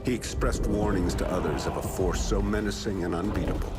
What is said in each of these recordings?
He expressed warnings to others of a force so menacing and unbeatable,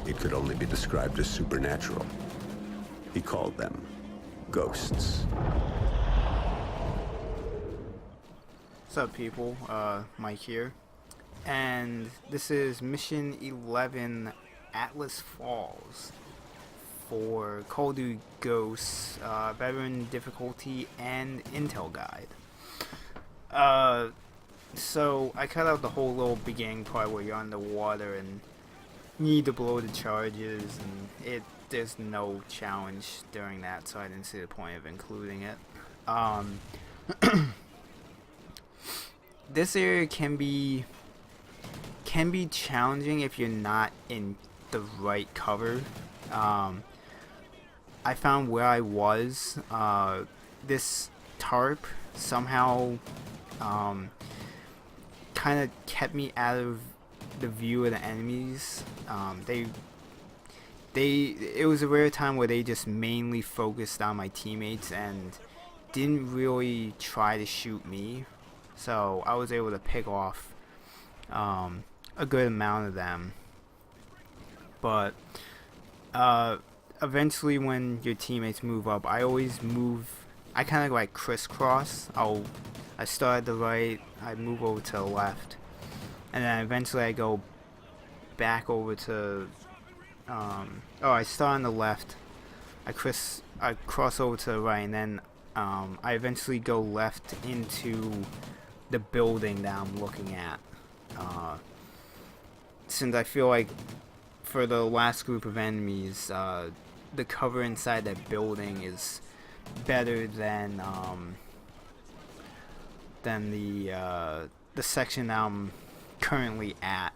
it could only be described as supernatural. He called them ghosts. What's up, people? Mike here. And this is Mission 11 Atlas Falls for Call of Duty Ghosts, Veteran Difficulty and Intel Guide. So I cut out the whole little beginning part where you're underwater and need to blow the charges, and there's no challenge during that, so I didn't see the point of including it. This area can be challenging if you're not in the right cover. I found where I was, this tarp somehow kind of kept me out of the view of the enemies. It was a rare time where they just mainly focused on my teammates and didn't really try to shoot me, so I was able to pick off a good amount of them. But eventually when your teammates move up, I kind of like crisscross. I start at the right, I move over to the left, and then eventually I go back over to I start on the left, I cross over to the right, and then I eventually go left into the building that I'm looking at. Since I feel like for the last group of enemies, the cover inside that building is better than the section that I'm currently at.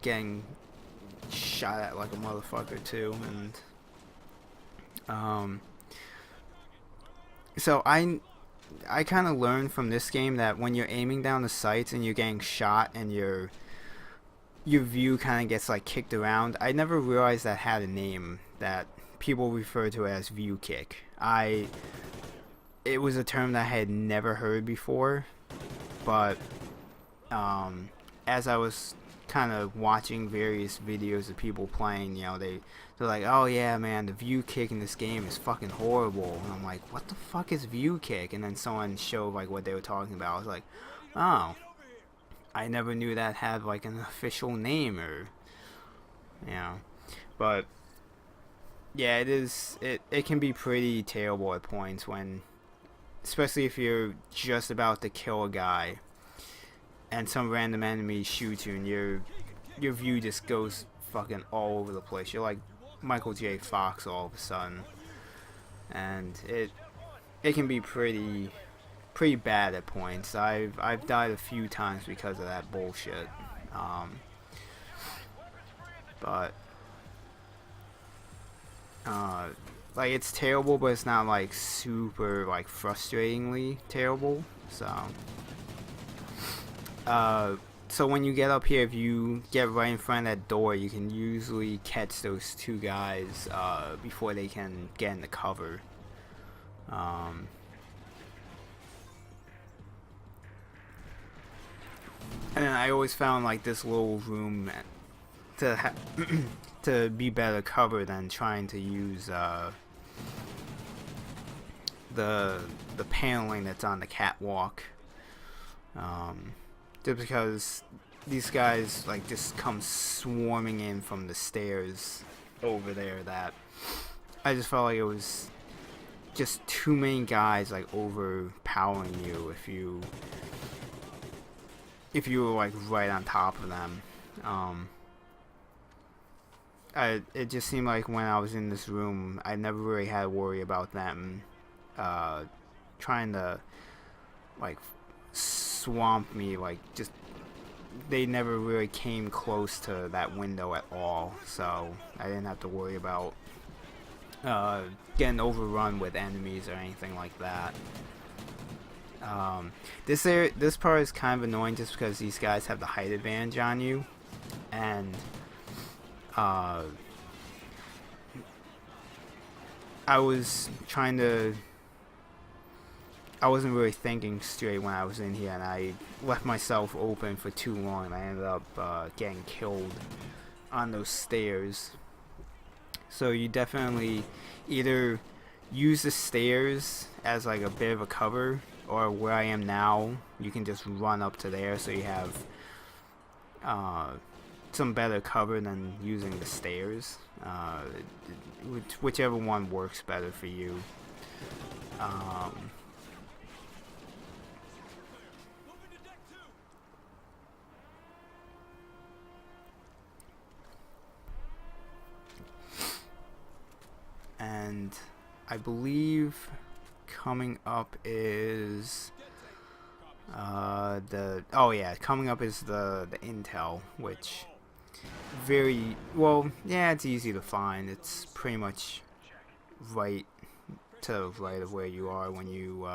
Getting shot at like a motherfucker too, and so I kind of learned from this game that when you're aiming down the sights and you're getting shot and your view kind of gets like kicked around, I never realized that had a name that people refer to it as view kick. It was a term that I had never heard before, but as I was kind of watching various videos of people playing, you know, they're like, oh yeah man, the view kick in this game is fucking horrible, and I'm like, what the fuck is view kick? And then someone showed like what they were talking about. I was like, oh, I never knew that had like an official name, or you know. But yeah, it can be pretty terrible at points, when especially if you're just about to kill a guy and some random enemy shoots you, and your view just goes fucking all over the place. You're like Michael J. Fox all of a sudden, and it can be pretty bad at points. I've died a few times because of that bullshit. But like, it's terrible, but it's not like super like frustratingly terrible. So when you get up here, if you get right in front of that door, you can usually catch those two guys before they can get into cover. And then I always found like this little room to be better cover than trying to use the paneling that's on the catwalk. Just because these guys like just come swarming in from the stairs over there, that I just felt like it was just too many guys like overpowering you if you were like right on top of them. It just seemed like when I was in this room, I never really had to worry about them trying to like swamp me. Like, just they never really came close to that window at all, so I didn't have to worry about getting overrun with enemies or anything like that. This part is kind of annoying just because these guys have the height advantage on you, and I was trying to. I wasn't really thinking straight when I was in here, and I left myself open for too long, and I ended up getting killed on those stairs. So you definitely either use the stairs as like a bit of a cover, or where I am now, you can just run up to there, so you have some better cover than using the stairs. Whichever one works better for you. And I believe coming up is coming up is the intel, which very well, yeah, it's easy to find. It's pretty much right to the right of where you are when you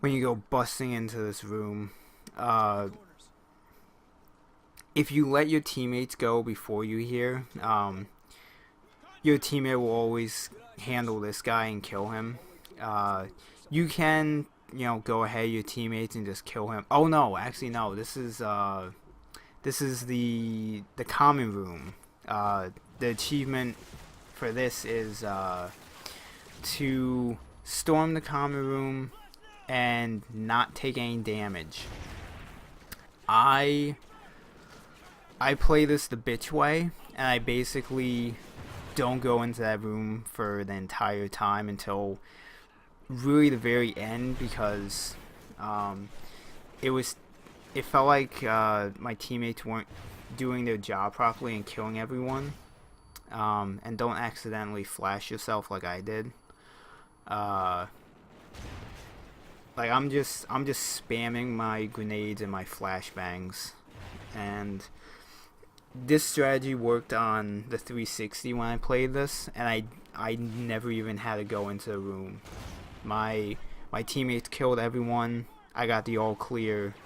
go busting into this room. If you let your teammates go before you here, your teammate will always handle this guy and kill him. You can, go ahead of your teammates and just kill him. Oh no, actually no. This is the common room. The achievement for this is to storm the common room and not take any damage. I play this the bitch way, and I basically don't go into that room for the entire time until really the very end, because it felt like my teammates weren't doing their job properly and killing everyone. And don't accidentally flash yourself like I did. Like I'm just spamming my grenades and my flashbangs, and this strategy worked on the 360 when I played this, and I never even had to go into the room. My teammates killed everyone. I got the all clear,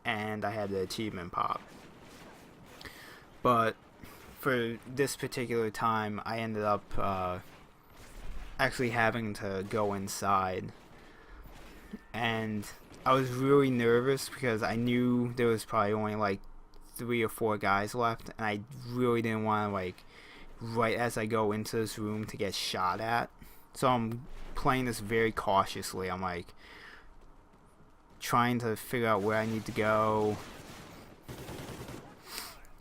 and I had the achievement pop. But for this particular time, I ended up actually having to go inside, and I was really nervous because I knew there was probably only like 3 or 4 guys left, and I really didn't want to, like, right as I go into this room, to get shot at. So I'm playing this very cautiously. I'm like trying to figure out where I need to go,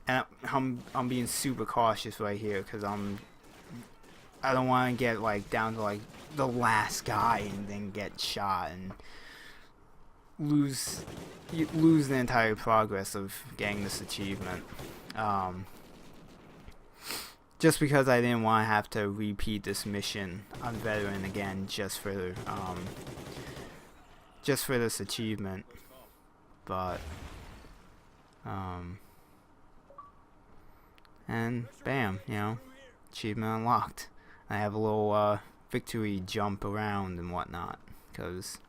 and I'm being super cautious right here because I don't want to get like down to like the last guy and then get shot and lose the entire progress of getting this achievement. Just because I didn't want to have to repeat this mission on veteran again just for this achievement. But and bam, achievement unlocked. I have a little victory jump around and whatnot, because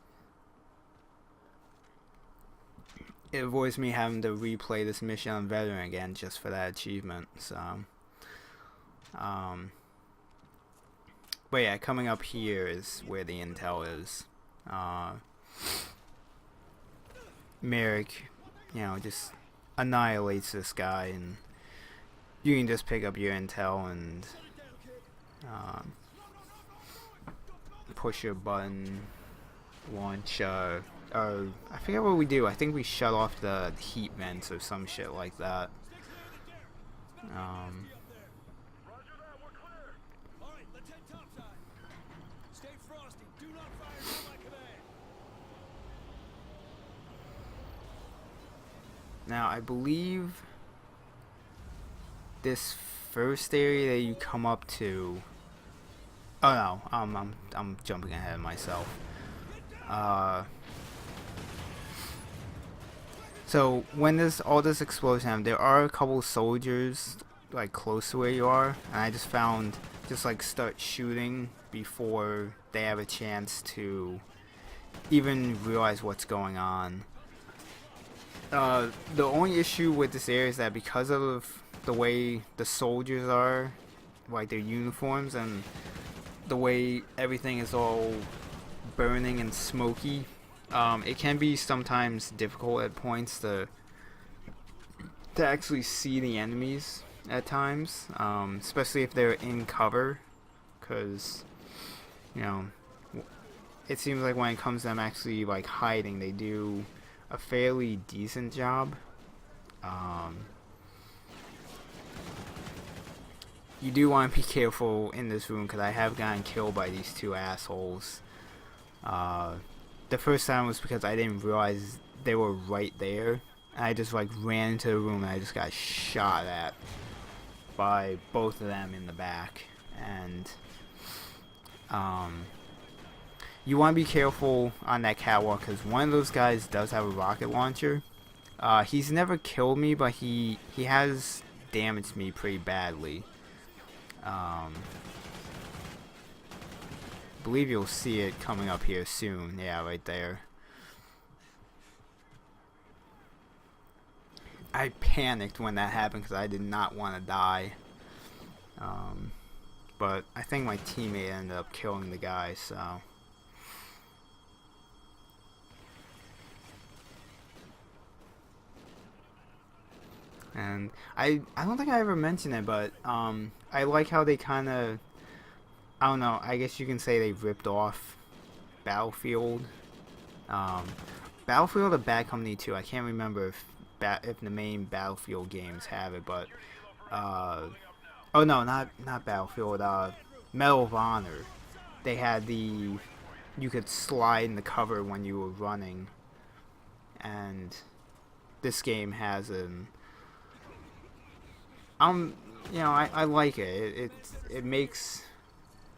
it avoids me having to replay this mission on veteran again just for that achievement. So but yeah, coming up here is where the intel is. Merrick, just annihilates this guy, and you can just pick up your intel and push your button, launch, or I forget what we do. I think we shut off the heat vents or some shit like that. Now I believe this first area that you come up to. Oh no, I'm jumping ahead of myself. So when all this explosion happened, there are a couple soldiers like close to where you are, and I just start shooting before they have a chance to even realize what's going on. The only issue with this area is that because of the way the soldiers are, like their uniforms, and the way everything is all burning and smoky. It can be sometimes difficult at points to actually see the enemies at times, especially if they're in cover, because you know it seems like when it comes to them actually like hiding, they do a fairly decent job. You do want to be careful in this room because I have gotten killed by these two assholes. The first time was because I didn't realize they were right there. And I just like ran into the room and I just got shot at by both of them in the back. And you want to be careful on that catwalk because one of those guys does have a rocket launcher. He's never killed me, but he has damaged me pretty badly. I believe you'll see it coming up here soon. Yeah, right there. I panicked when that happened because I did not want to die. But I think my teammate ended up killing the guy, so. And I don't think I ever mentioned it, but I like how they kind of, I don't know, I guess you can say they ripped off Battlefield. Battlefield or Bad Company 2, I can't remember if the main Battlefield games have it, but oh no, not Battlefield, Medal of Honor. They had you could slide in the cover when you were running, and this game has an you know, I like it. It makes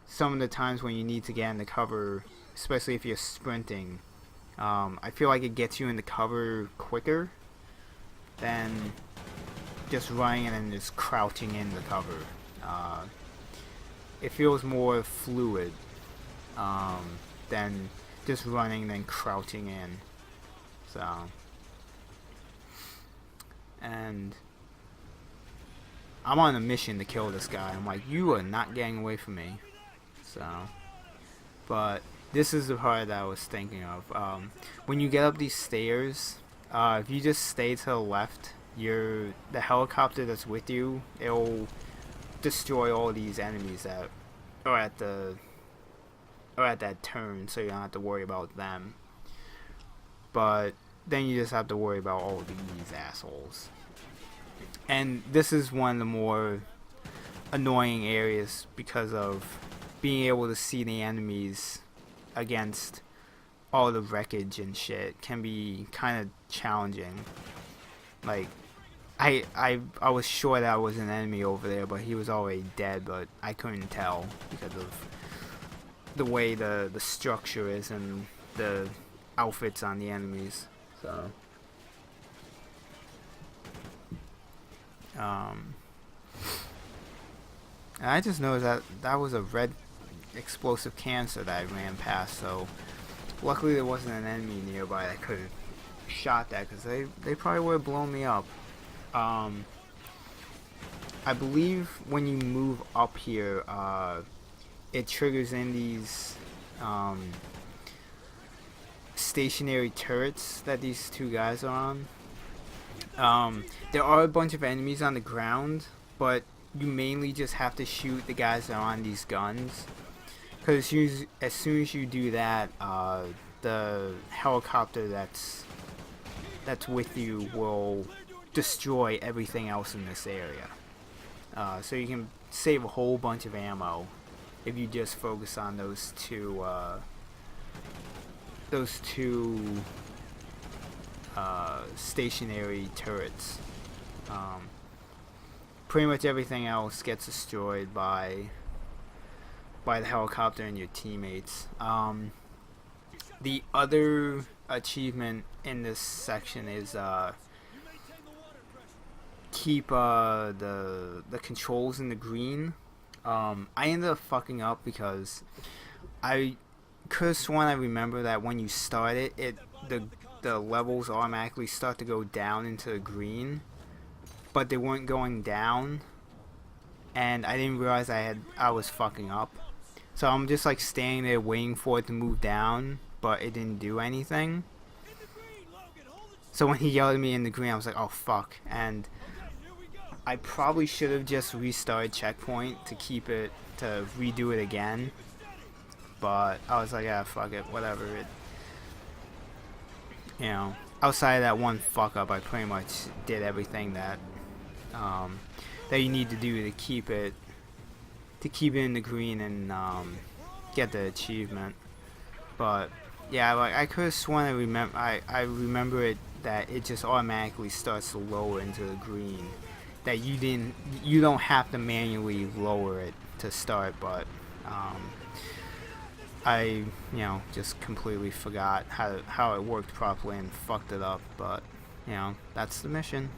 some of the times when you need to get in the cover, especially if you're sprinting, I feel like it gets you in the cover quicker than just running and then just crouching in the cover. It feels more fluid than just running and then crouching in. So, and I'm on a mission to kill this guy. I'm like, you are not getting away from me. So, but this is the part that I was thinking of. When you get up these stairs, if you just stay to the left, the helicopter that's with you, it'll destroy all these enemies that are at that turn, so you don't have to worry about them. But then you just have to worry about all these assholes. And this is one of the more annoying areas because of being able to see the enemies against all the wreckage and shit can be kind of challenging. Like, I was sure that was an enemy over there, but he was already dead, but I couldn't tell because of the way the structure is and the outfits on the enemies. So and I just noticed that was a red explosive canister that I ran past, so luckily there wasn't an enemy nearby that could have shot that, because they probably would have blown me up. I believe when you move up here, it triggers in these stationary turrets that these two guys are on. There are a bunch of enemies on the ground, but you mainly just have to shoot the guys that are on these guns, because as soon as you do that, the helicopter that's with you will destroy everything else in this area. So you can save a whole bunch of ammo if you just focus on those two stationary turrets. Pretty much everything else gets destroyed by the helicopter and your teammates. The other achievement in this section is keep the controls in the green. I ended up fucking up because I could have sworn I remember that when you start it, the levels automatically start to go down into the green, but they weren't going down, and I didn't realize I was fucking up. So I'm just like standing there waiting for it to move down, but it didn't do anything. So when he yelled at me in the green, I was like, oh fuck. And I probably should have just restarted checkpoint to keep it, to redo it again. But I was like, yeah, fuck it, whatever. You know, outside of that one fuck up, I pretty much did everything that that you need to do to keep it in the green and get the achievement. But yeah, like I could have sworn I remember it that it just automatically starts to lower into the green. That you don't have to manually lower it to start, but I just completely forgot how it worked properly and fucked it up. But that's the mission.